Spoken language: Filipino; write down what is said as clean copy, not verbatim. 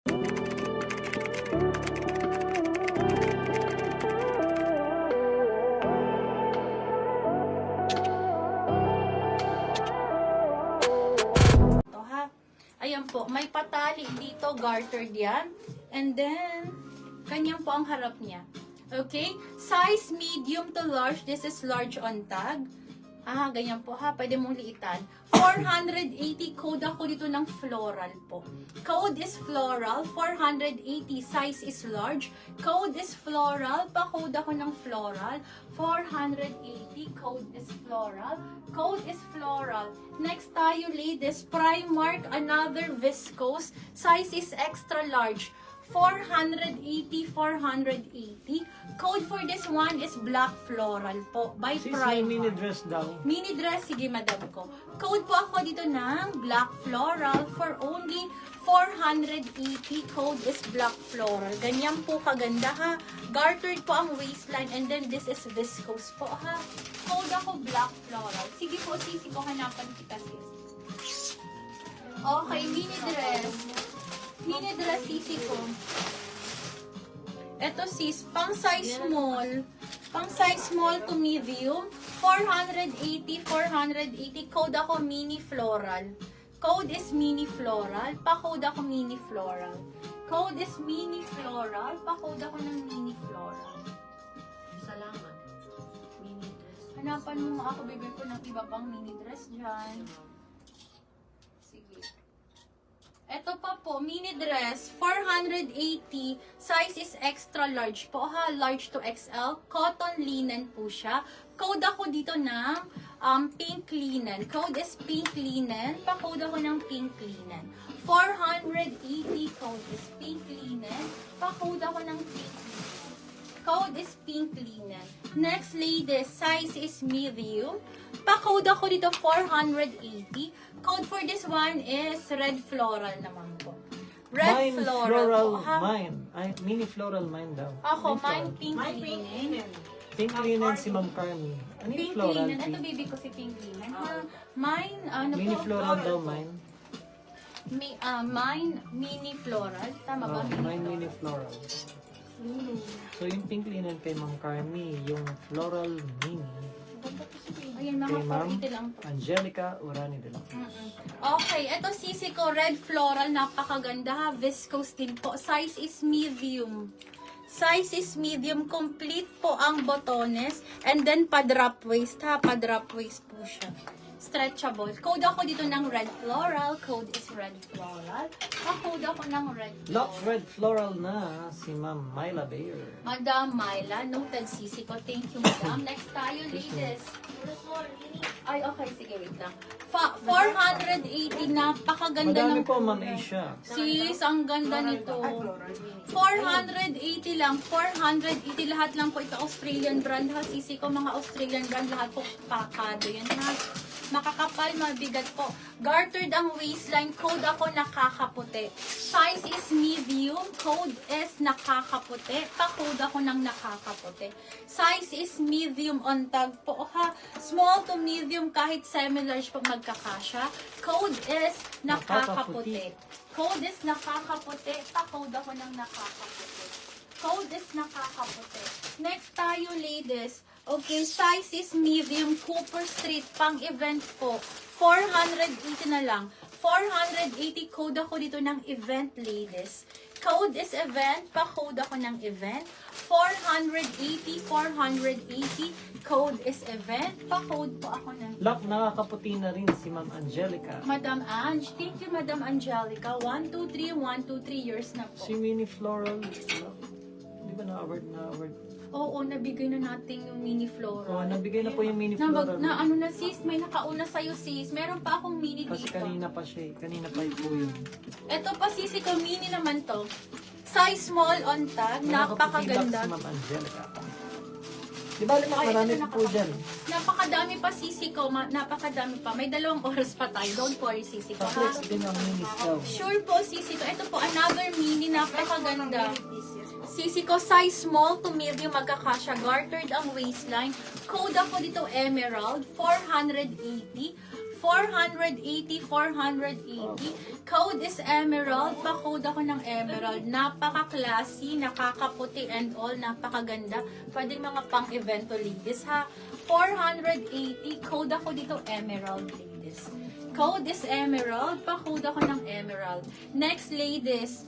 Ayan po, may patali dito, gartered yan. And then, ganyan po ang harap niya. Okay? Size medium to large. This is large on tag. Ganyan po ha. Pwede mong liitan. 480 code ako dito ng floral po. Code is floral. 480 size is large. Code is floral. Pa-code ako ng floral. 480 code is floral. Code is floral. Next tayo ladies. Primark, another viscose. Size is extra large. 480, 480. Code for this one is black floral po by Sis, may Primark. mini dress daw. Mini dress, sige madam ko. Code po ako dito ng black floral for only 480. Code is black floral. Ganyan po kaganda ha. Gartered po ang waistline and then this is viscose po ha. Code ako black floral. Sige po, sisi ko, hanapan kita sis. Okay, mini dress. Mini dress sisi ko. Ito sis, pang size small. Pang size small to medium. 480, 480. Code ako mini floral. Code is mini floral. Pa-code ako mini floral. Code is mini floral. Pa-code ako ng mini floral. Salamat. Mini dress. Hanapan mo nga ako, bibili ko ng iba pang mini dress dyan. Sige. Ito pa po, mini dress, 480, size is extra large po ha, large to XL, cotton linen po siya. Code ako dito ng pink linen. Code is pink linen, pa-code ako ng pink linen. 480, code is pink linen, pa-code ako ng pink linen. Code is pink linen. Next ladies, size is medium. Pa-code ako dito 480. Code for this one is red floral naman po. Red Mine floral po ha. Mine. Ay, mini floral mine daw. Ako, Mine mine pink linen. Pink linen si Ma'am Carmi. Ano yung Pink floral? linen. Ito baby ko si pink linen. Mine, ano Mini po? floral daw mine. Mine, mini floral. Tama ba? Mine mini floral. So yung pink linen kay Ma'am Carmi, yung floral mini Ayan, mga kay Ma'am 480 lang po. Angelica Urani de la Cruz. Okay, ito sisi ko, red floral, napakaganda ha, viscose din po. Size is medium. Size is medium, complete po ang botones, and then pa-drop waist ha, pa-drop waist po siya. Stretchable. Code ako dito ng red floral, code is red floral. Pa-code ako ng red Lock floral. red floral na si Ma'am Myla Bayer. Madam Myla, noted sisi ko. Thank you, madam. Next tayo, ladies. Ay, okay. Sige, wait lang. 480, napakaganda Madami ng po Ma'am kulay. Asia. Sis, ang ganda nito. 480 lang. 480 lahat lang po. Ito Australian brand ha. Sisi ko, mga Australian brand. Lahat po pakado yan ha. Makakapal, mabigat po. Gartered ang waistline. Code ako nakakaputi. Size is medium. Code is nakakaputi. Pa-code ako ng nakakaputi. Size is medium on tag po ha. Small to medium kahit semi-large po magkakasya. Code is nakakaputi. Code is nakakaputi. Pa-code ako ng nakakaputi. Code is nakakaputi. Next tayo ladies. Okay, size is medium, Cooper Street, pang event po. 480 na lang. 480 code ako dito ng event, ladies. Code is event, pa-code ako ng event. 480, 480, code is event, pa-code po ako ng Lock, nakakaputi na rin si Ma'am Angelica. Madam Ange. Thank you, Madam Angelica. 1, 2, 3, 1, 2, 3 years na po. Si mini floral, di ba na-award na award? Oo, nabigay na natin yung mini floral. Oh, nabigay na po yung mini floral. Ano na sis, may nakauna sa'yo sis. Meron pa akong mini Kasi dito. kanina pa siya, kanina pa po yun. Ito pa sisi ko, mini naman to. Size small on tag, napakaganda. Si Ma'am Angelica. Di ba, marami ito po dyan. Napakadami pa sisi ko, napakadami pa. May 2 oras pa tayo. Don't worry sisi ko ha. Sa din ang minis daw. Sure po sisi ko. Ito po, another mini, napakaganda. Sisi ko, size small to medium, magkakasya. Gartered ang waistline. Code ako dito, Emerald, 480. 480, 480. Code is Emerald. Pa-code ako ng Emerald. Napaka-classy, nakakaputi and all. Napakaganda. Pwede mga pang-event to ladies, ha? 480. Code ako dito, Emerald, ladies. Code is Emerald. Pa-code ako ng Emerald. Next, ladies.